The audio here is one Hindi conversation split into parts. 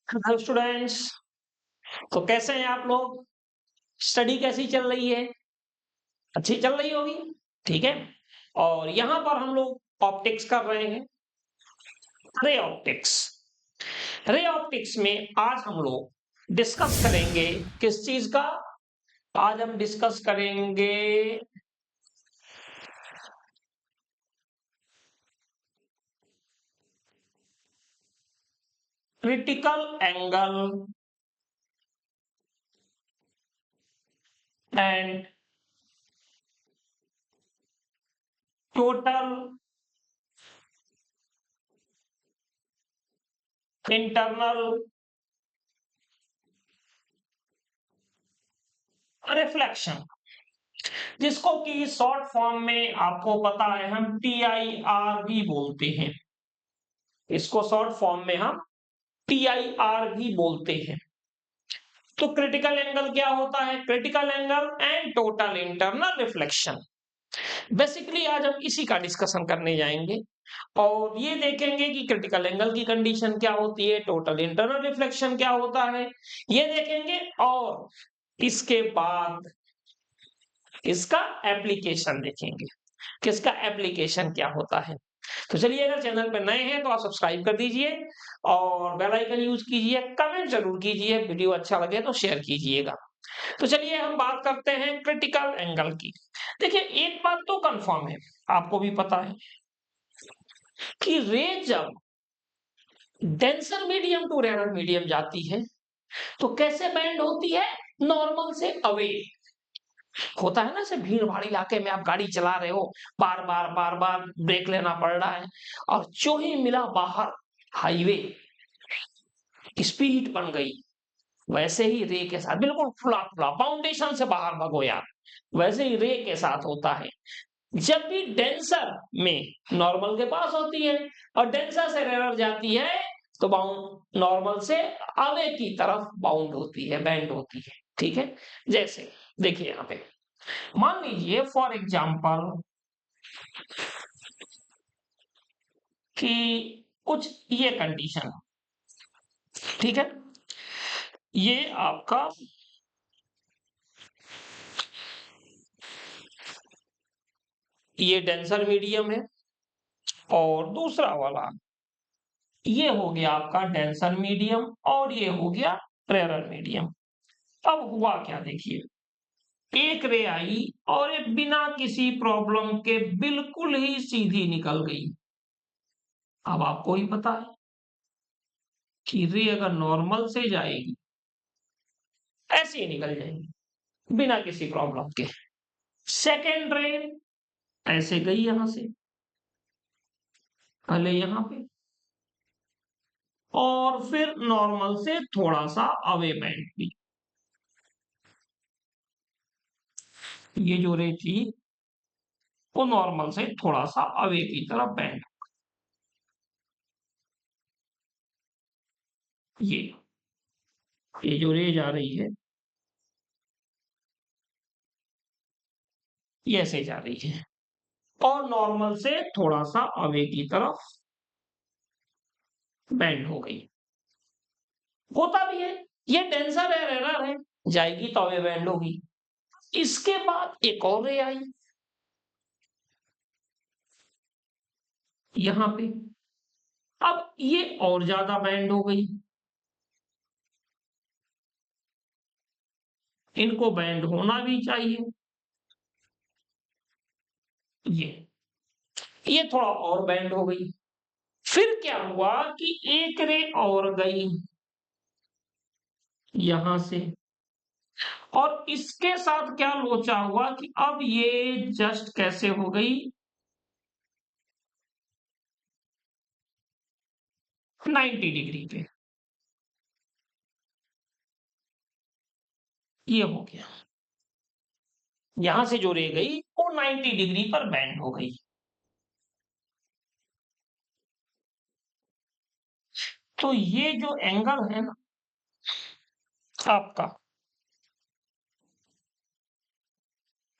Hello students. तो कैसे हैं आप लोग? स्टडी कैसी चल रही है? अच्छी चल रही होगी। ठीक है। और यहां पर हम लोग ऑप्टिक्स कर रहे हैं। Ray optics. रे ऑप्टिक्स में आज हम लोग डिस्कस करेंगे किस चीज का? आज हम डिस्कस करेंगे critical angle and total internal reflection, जिसको कि शॉर्ट फॉर्म में आपको पता है हम TIR भी बोलते हैं। इसको शॉर्ट फॉर्म में हम TIR भी बोलते हैं। तो क्रिटिकल एंगल क्या होता है? Critical angle and total internal reflection. Basically आज हम इसी का डिस्कशन करने जाएंगे और ये देखेंगे कि क्रिटिकल एंगल की कंडीशन क्या होती है, टोटल इंटरनल रिफ्लेक्शन क्या होता है, ये देखेंगे। और इसके बाद इसका एप्लीकेशन देखेंगे, किसका एप्लीकेशन क्या होता है। तो चलिए, अगर चैनल पर नए हैं तो आप सब्सक्राइब कर दीजिए और बेल आइकन यूज कीजिए, कमेंट जरूर कीजिए, वीडियो अच्छा लगे तो शेयर कीजिएगा। तो चलिए हम बात करते हैं क्रिटिकल एंगल की। देखिए, एक बात तो कंफर्म है, आपको भी पता है कि रे जब denser medium to rare medium जाती है तो कैसे बेंड होती है? नॉर्मल से अवे। होता है ना, जैसे भीड़ भाड़ इलाके में आप गाड़ी चला रहे हो, बार बार ब्रेक लेना पड़ रहा है, और जो ही मिला बाहर हाईवे, स्पीड बन गई, वैसे ही रे के साथ बिल्कुल खुला खुला फाउंडेशन से बाहर भागो यार, वैसे ही रे के साथ होता है। जब भी डेंसर में नॉर्मल के पास होती है और डेंसर से रेयर जाती है तो बाउंड नॉर्मल से आगे की तरफ बाउंड होती है, बेंड होती है। ठीक है। जैसे देखिए यहां पे मान लीजिए फॉर एग्जांपल कि कुछ ये कंडीशन, ठीक है, ये आपका ये डेंसर मीडियम है और दूसरा वाला ये हो गया आपका डेंसर मीडियम और ये हो गया रेयर मीडियम। अब हुआ क्या देखिए, एक रे आई और ये बिना किसी प्रॉब्लम के बिल्कुल ही सीधी निकल गई। अब आपको ही पता है कि रे अगर नॉर्मल से जाएगी ऐसे ही निकल जाएगी बिना किसी प्रॉब्लम के। सेकेंड रे ऐसे गई यहां से, पहले यहां पे, और फिर नॉर्मल से थोड़ा सा अवे बैंड की। ये जो रे थी वो नॉर्मल से थोड़ा सा अवे की तरफ बैंड, ये जो रे जा रही है ये ऐसे जा रही है और नॉर्मल से थोड़ा सा अवे की तरफ बैंड हो गई। होता भी है, ये डेंसर है, रेयर है, जाएगी तो अवे बैंड होगी। इसके बाद एक और रे आई यहां पे, अब ये और ज्यादा बैंड हो गई। इनको बैंड होना भी चाहिए। ये थोड़ा और बैंड हो गई। फिर क्या हुआ कि एक रे और गई यहां से, और इसके साथ क्या लोचा हुआ कि अब ये जस्ट कैसे हो गई, 90 डिग्री पे। ये हो गया, यहां से जो रे गई वो 90 डिग्री पर बैंड हो गई। तो ये जो एंगल है ना आपका,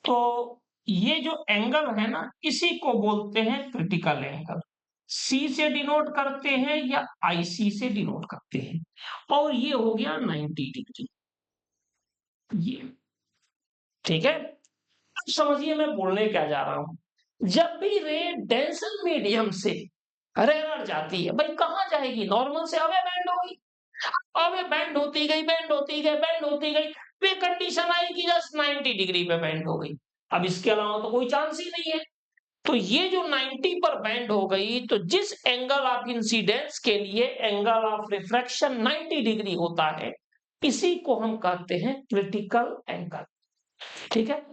तो ये जो एंगल है ना, इसी को बोलते हैं क्रिटिकल एंगल। सी से डिनोट करते हैं या आईसी से डिनोट करते हैं, और ये हो गया 90 डिग्री। ये ठीक है। अब समझिए मैं बोलने क्या जा रहा हूं। जब भी रे डेंसर मीडियम से रेयर जाती है, भाई कहां जाएगी, नॉर्मल से अवे बैंड होगी, अवे बैंड होती गई, बैंड होती गई, बैंड होती गई, वे कंडीशन आई कि जस्ट 90 डिग्री पे बैंड हो गई। अब इसके अलावा तो कोई चांस ही नहीं है। तो ये जो 90 पर बैंड हो गई, तो जिस एंगल ऑफ इंसिडेंस के लिए एंगल ऑफ रिफ्रैक्शन 90 डिग्री होता है, इसी को हम कहते हैं क्रिटिकल एंगल। ठीक है।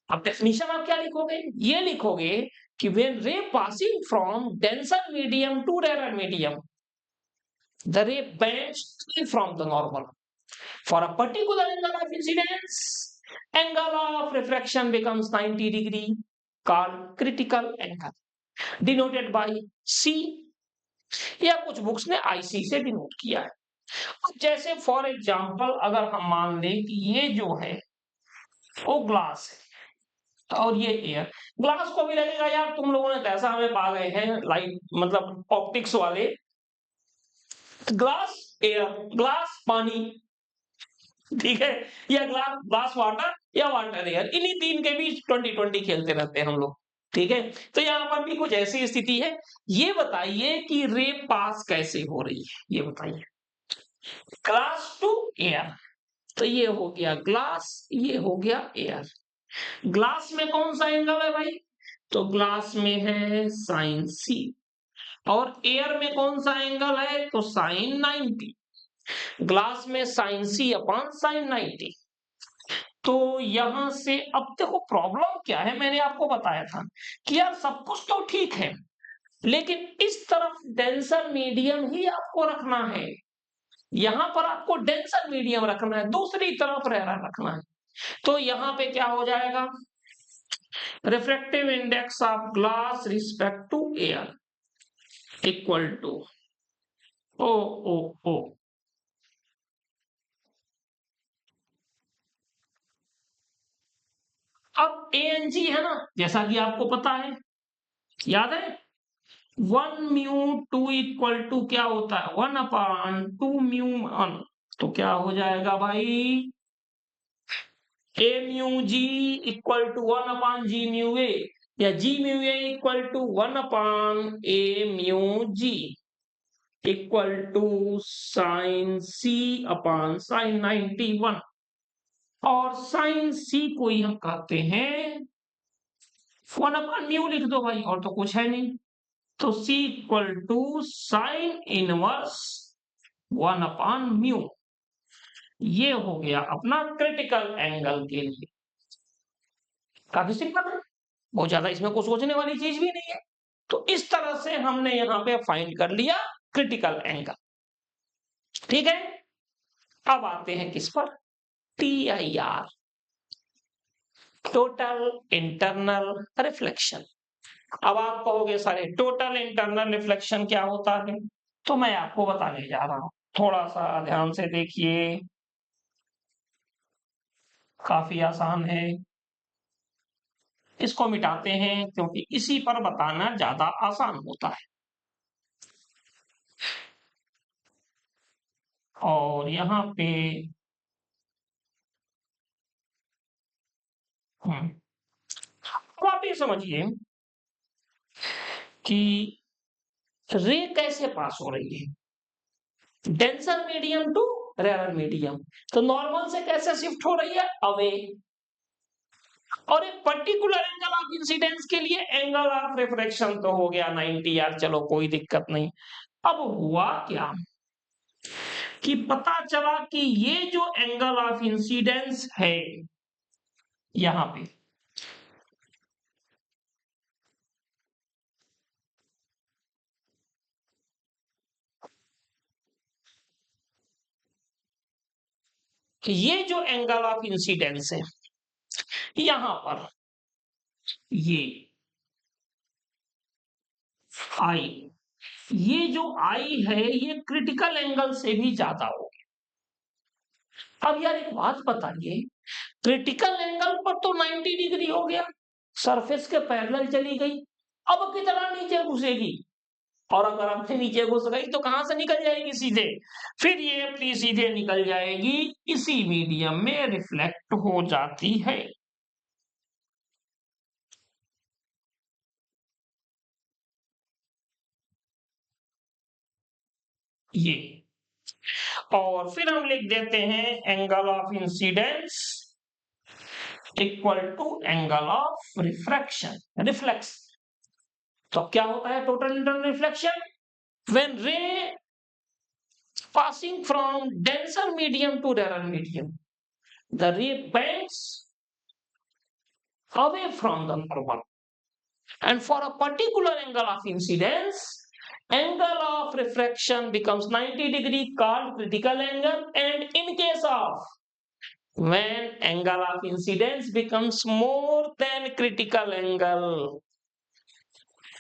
अब डेफिनेशन आप क्या लिखोगे, ये लिखोगे कि when ray passing from denser medium to rare medium, the ray bends from the normal for a particular angle of incidence, angle of refraction becomes 90 degree, called critical angle, denoted by C, या कुछ बुक्स ने IC से डिनोट किया है। जैसे फॉर एग्जांपल अगर हम मान लें कि ये जो है वो ग्लास है और ये एयर, ग्लास को भी लगेगा यार तुम लोगों ने कैसा हमें पा गए हैं लाइट मतलब ऑप्टिक्स वाले, ग्लास एयर, ग्लास पानी, ठीक है, या ग्लास ग्लास वाटर या वाटर एयर, इन्हीं तीन के बीच 20-20 खेलते रहते हैं हम लोग। ठीक है। तो यहां पर भी कुछ ऐसी स्थिति है। ये बताइए कि रे पास कैसे हो रही है, ये बताइए। ग्लास टू एयर, तो ये हो गया ग्लास, ये हो गया एयर। ग्लास में कौन सा एंगल है भाई, तो ग्लास में है साइन सी, और एयर में कौन सा एंगल है, तो साइन 90। ग्लास में साइन सी अपॉन साइन 90। तो यहां से अब देखो प्रॉब्लम क्या है, मैंने आपको बताया था कि यार सब कुछ तो ठीक है, लेकिन इस तरफ डेंसर मीडियम ही आपको रखना है, यहां पर आपको डेंसर मीडियम रखना है, दूसरी तरफ रेयर रखना है। तो यहां पे क्या हो जाएगा, refractive index of glass respect to air equal to ओ ओ ओ, अब ए एन जी है ना, जैसा कि आपको पता है, याद है, 1 म्यू 2 इक्वल टू क्या होता है, 1/2 म्यू 1। तो क्या हो जाएगा भाई, A mu G equal to 1/G mu A, या G mu A equal to 1/A mu G equal to sine C upon sine 91, और साइन सी को ही हम कहते हैं 1/म्यू, लिख दो भाई, और तो कुछ है नहीं। तो C equal to sine inverse 1/म्यू, ये हो गया अपना क्रिटिकल एंगल के लिए। काफी सिंपल है, बहुत ज्यादा इसमें कुछ सोचने वाली चीज भी नहीं है। तो इस तरह से हमने यहां पे फाइंड कर लिया क्रिटिकल एंगल। ठीक है। अब आते हैं किस पर, TIR, टोटल इंटरनल रिफ्लेक्शन। अब आप कहोगे सारे टोटल इंटरनल रिफ्लेक्शन क्या होता है, तो मैं आपको बताने जा रहा हूं, थोड़ा सा ध्यान से देखिए, काफी आसान है। इसको मिटाते हैं क्योंकि इसी पर बताना ज्यादा आसान होता है। और यहां पे अब आप ये समझिए कि रे कैसे पास हो रही है, denser medium to rare medium, तो नॉर्मल से कैसे शिफ्ट हो रही है, अवे, और एक पर्टिकुलर एंगल ऑफ इंसिडेंस के लिए एंगल ऑफ रिफ्रैक्शन तो हो गया 90, यार चलो कोई दिक्कत नहीं। अब हुआ क्या कि पता चला कि ये जो एंगल ऑफ इंसिडेंस है यहां पे, ये जो एंगल ऑफ इंसिडेंस है यहां पर, ये आई, ये जो आई है ये क्रिटिकल एंगल से भी ज्यादा हो गया। अब यार एक बात बताइए, क्रिटिकल एंगल पर तो 90 डिग्री हो गया, सरफेस के पैरेलल चली गई, अब कितना नीचे घुसेगी, और अगर अपने नीचे घुस गई तो कहां से निकल जाएगी? सीधे। फिर ये अपनी सीधे निकल जाएगी, इसी मीडियम में रिफ्लेक्ट हो जाती है। ये, और फिर हम लिख देते हैं angle of incidence equal to angle of refraction, reflex. तो क्या होता है total internal reflection? When ray passing from denser medium to rarer medium, the ray bends away from the normal, and for a particular angle of incidence, angle of refraction becomes 90 degree, called critical angle. And in case of when angle of incidence becomes more than critical angle,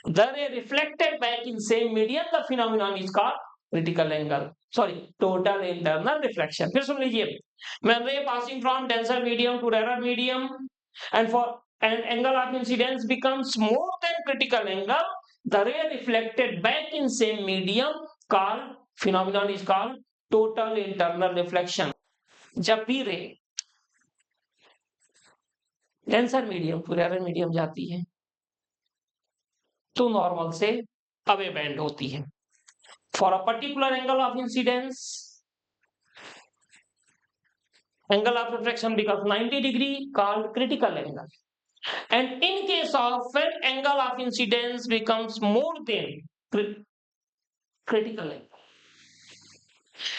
the ray reflected back in same medium, the phenomenon is called critical angle, sorry, total internal reflection. फिर सुन लीजिए, when ray passing from denser medium to rarer medium and for an angle of incidence becomes more than critical angle, the ray reflected back in same medium called phenomenon is called total internal reflection. जब भी ray denser medium to rare medium जाती है तो नॉर्मल से अवे बेंड होती है। For a particular angle of incidence, angle of refraction becomes 90 degree, called critical angle. And in case of when angle of incidence becomes more than critical angle,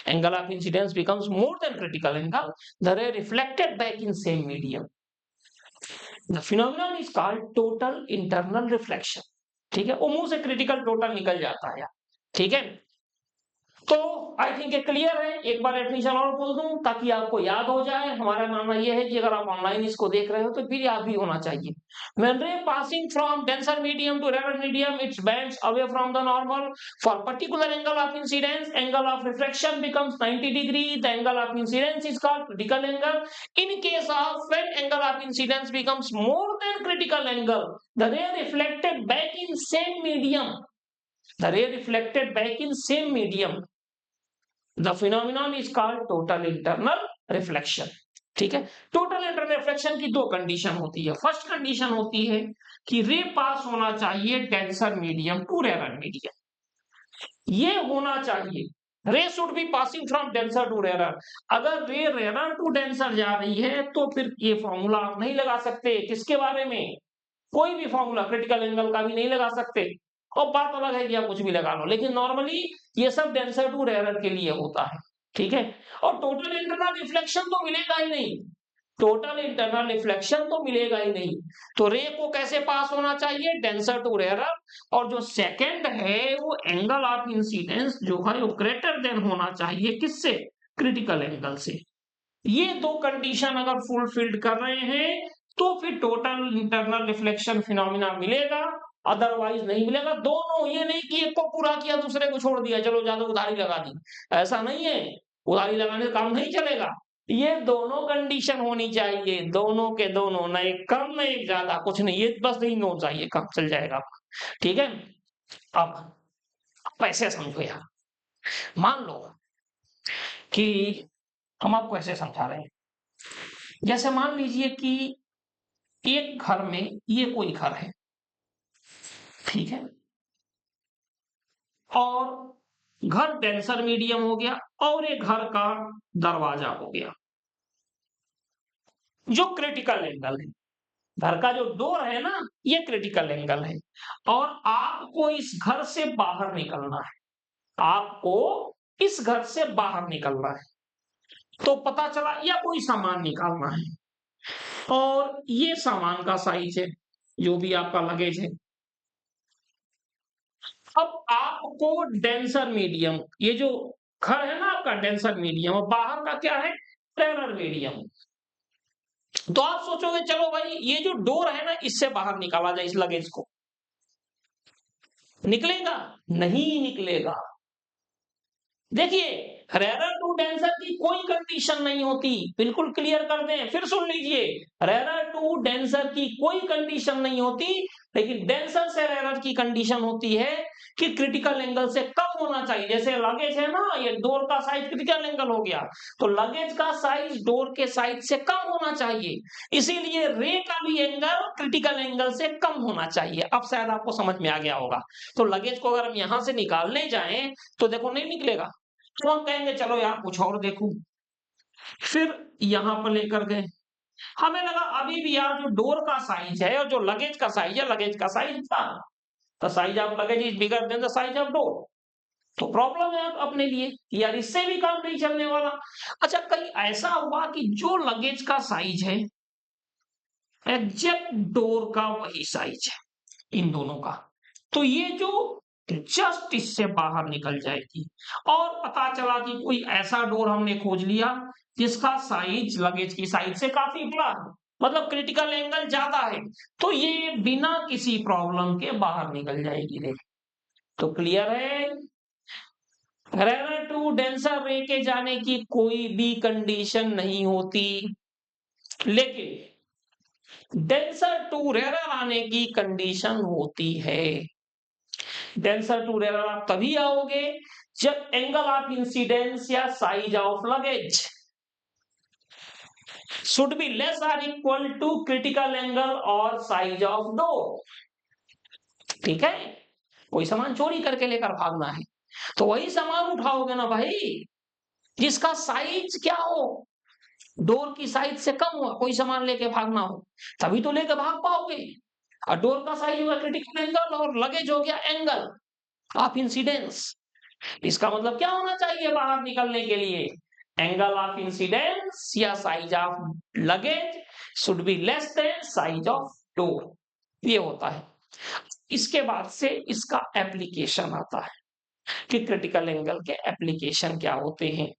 angle of incidence becomes more than critical angle, the ray reflected back in same medium, the phenomenon is called total internal reflection. ठीक है, वो मुंह से क्रिटिकल टोटल निकल जाता है। ठीक है, तो आई थिंक ये क्लियर है। एक बार डेफिनेशन और बोल दूं ताकि आपको याद हो जाए। हमारा मानना यह है कि अगर आप ऑनलाइन इसको देख रहे हो तो फिर याद भी होना चाहिए। When ray passing from denser medium to rarer medium, it bends away from the normal. For particular angle of incidence, angle of refraction becomes 90 degree. The angle of incidence is called critical angle. In case of when angle of incidence becomes more than critical angle, the ray reflected back in same medium. The ray reflected back in same medium. The phenomenon is called total internal reflection. ठीक है, टोटल इंटरनल रिफ्लेक्शन की दो कंडीशन होती है। फर्स्ट कंडीशन होती है कि रे पास होना चाहिए denser medium to rare medium. ये होना चाहिए ray should be passing from denser to rare. अगर रे रेयर टू डेंसर जा रही है तो फिर ये फॉर्मूला आप नहीं लगा सकते। किसके बारे में? कोई भी फॉर्मूला क्रिटिकल एंगल का भी नहीं लगा सकते। और बात अलग है कि आप कुछ भी लगा लो, लेकिन नॉर्मली ये सब डेंसर टू रेयर के लिए होता है। ठीक है, और टोटल इंटरनल रिफ्लेक्शन तो मिलेगा ही नहीं। टोटल इंटरनल रिफ्लेक्शन तो मिलेगा ही नहीं। तो रे को कैसे पास होना चाहिए? Denser to rare. और जो सेकंड है वो एंगल ऑफ इंसिडेंस जो है वो ग्रेटर देन होना चाहिए किससे? क्रिटिकल एंगल से। ये दो कंडीशन अगर फुलफिल्ड कर रहे हैं तो फिर टोटल इंटरनल रिफ्लेक्शन फिनोमिना मिलेगा, अदरवाइज नहीं मिलेगा। दोनों, ये नहीं कि एक को पूरा किया दूसरे को छोड़ दिया, चलो ज्यादा उधारी लगा दी, ऐसा नहीं है। उधारी लगाने से काम नहीं चलेगा। ये दोनों कंडीशन होनी चाहिए, दोनों के दोनों, न एक कम न एक ज्यादा, कुछ नहीं, ये बस नहीं होना चाहिए, काम चल जाएगा। ठीक है, अब ऐसे समझो यार, मान लो कि हम आपको ऐसे समझा रहे हैं, जैसे मान लीजिए कि एक घर में ये कोई घर है, ठीक है, और घर डेंसर मीडियम हो गया और एक घर का दरवाजा हो गया जो क्रिटिकल एंगल है। घर का जो डोर है ना, ये क्रिटिकल एंगल है, और आपको इस घर से बाहर निकलना है। आपको इस घर से बाहर निकलना है, तो पता चला या कोई सामान निकालना है, और ये सामान का साइज है, जो भी आपका लगेज है। अब आपको डेंसर मीडियम, ये जो घर है ना आपका डेंसर मीडियम, और बाहर का क्या है? Rare medium. तो आप सोचोगे चलो भाई ये जो डोर है ना इससे बाहर निकाला जाए इस लगेज को, निकलेगा? नहीं निकलेगा। देखिए, रेयर टू डेंसर की कोई कंडीशन नहीं होती, बिल्कुल क्लियर कर दें, फिर सुन लीजिए, रेयर टू डेंसर की कोई कंडीशन नहीं होती, लेकिन डेंसर से रेयर की कंडीशन होती है कि क्रिटिकल एंगल से कम होना चाहिए। जैसे लगेज है ना, ये डोर का साइज क्रिटिकल एंगल हो गया, तो लगेज का साइज डोर के साइज से कम होना चाहिए, इसीलिए रे का भी एंगल क्रिटिकल एंगल से कम होना चाहिए। अब शायद आपको समझ में आ गया होगा। तो लगेज को अगर हम यहां से निकालने जाएं तो देखो नहीं निकलेगा, तो हम कहेंगे चलो यार कुछ और देखो, फिर यहां पर लेकर गए, हमें लगा अभी भी यार जो डोर का साइज है और जो लगेज का साइज है, लगेज का साइज था, the size of luggage is bigger than the size of door, तो प्रॉब्लम है अपने लिए यार, इससे भी काम नहीं चलने वाला। अच्छा, कहीं ऐसा हुआ कि जो लगेज का साइज है एग्जैक्ट डोर का वही साइज है इन दोनों का, तो ये जो जस्ट इससे बाहर निकल जाएगी, और पता चला कि कोई ऐसा डोर हमने खोज लिया जिसका साइज लगेज की साइज से काफी बड़ा है, मतलब क्रिटिकल एंगल ज्यादा है, तो ये बिना किसी प्रॉब्लम के बाहर निकल जाएगी रे। तो क्लियर है, रेयर टू डेंसर रे के जाने की कोई भी कंडीशन नहीं होती, लेकिन डेंसर टू रेयर आने की कंडीशन होती है। डेंसर टू रेयर आप तभी आओगे जब एंगल ऑफ इंसिडेंस या size of luggage should be less or equal to critical angle और साइज ऑफ डोर। ठीक है, कोई सामान चोरी करके लेकर भागना है तो वही सामान उठाओगे ना भाई जिसका साइज क्या हो, डोर की साइज से कम हुआ, कोई सामान लेके भागना हो तभी तो लेके भाग पाओगे। और डोर का साइज होगा क्रिटिकल एंगल और लगेज हो गया एंगल ऑफ इंसिडेंस। इसका मतलब क्या होना चाहिए बाहर निकलने के लिए, एंगल ऑफ इंसिडेंस या size of luggage should be less than size of door, ये होता है। इसके बाद से इसका एप्लीकेशन आता है कि क्रिटिकल एंगल के एप्लीकेशन क्या होते हैं।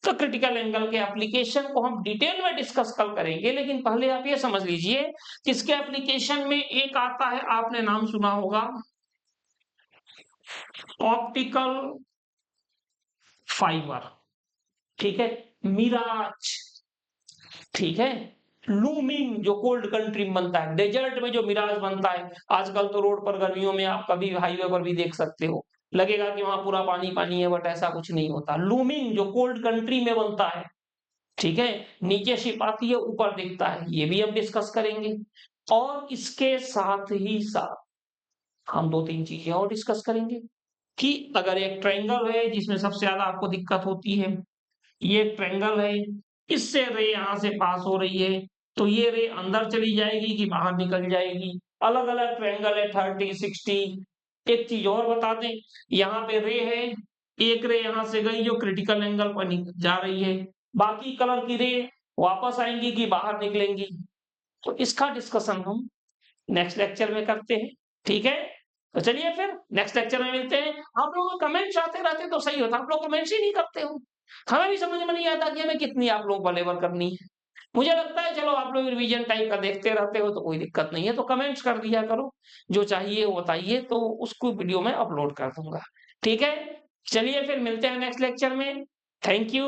तो क्रिटिकल एंगल के एप्लीकेशन को हम डिटेल में डिस्कस कल करेंगे, लेकिन पहले आप ये समझ लीजिए कि इसके एप्लीकेशन में एक आता है, आपने नाम सुना होगा ऑप्टिकल फाइबर, ठीक है, मिराज, ठीक है, लूमिंग जो कोल्ड कंट्री में बनता है, डेजर्ट में जो मिराज बनता है, आजकल तो रोड पर गर्मियों में आप कभी हाईवे पर भी देख सकते हो, लगेगा कि वहां पूरा पानी पानी है, बट ऐसा कुछ नहीं होता। लूमिंग जो कोल्ड कंट्री में बनता है, ठीक है, नीचे शिप आती है ऊपर दिखता है, ये भी हम डिस्कस करेंगे। और इसके साथ ही साथ हम दो तीन चीजें और डिस्कस करेंगे कि अगर एक ट्रायंगल है जिसमें सबसे ज्यादा आपको दिक्कत होती है, ये ट्रायंगल है, इससे रे यहां से पास हो रही है, तो ये रे अंदर चली जाएगी कि बाहर निकल जाएगी। अलग अलग ट्रायंगल है 30 60। एक चीज और बता दें, यहाँ पे रे है, एक रे यहां से गई जो क्रिटिकल एंगल पर जा रही है, बाकी कलर की रे वापस आएंगी कि बाहर निकलेंगी, तो इसका डिस्कशन हम नेक्स्ट लेक्चर में करते हैं। ठीक है, तो चलिए फिर नेक्स्ट लेक्चर में मिलते हैं। आप लोगों को कमेंट्स आते रहते तो सही होता, आप लोग कमेंट्स ही नहीं करते हो, हमें भी समझ में नहीं आता कि हमें कितनी आप लोगों को लेबर करनी है। मुझे लगता है चलो आप लोग रिवीजन टाइप का देखते रहते हो तो कोई दिक्कत नहीं है, तो कमेंट्स कर दिया करो, जो चाहिए वो बताइए, तो उसको वीडियो में अपलोड कर दूंगा। ठीक है, चलिए फिर मिलते हैं नेक्स्ट लेक्चर में। Thank you.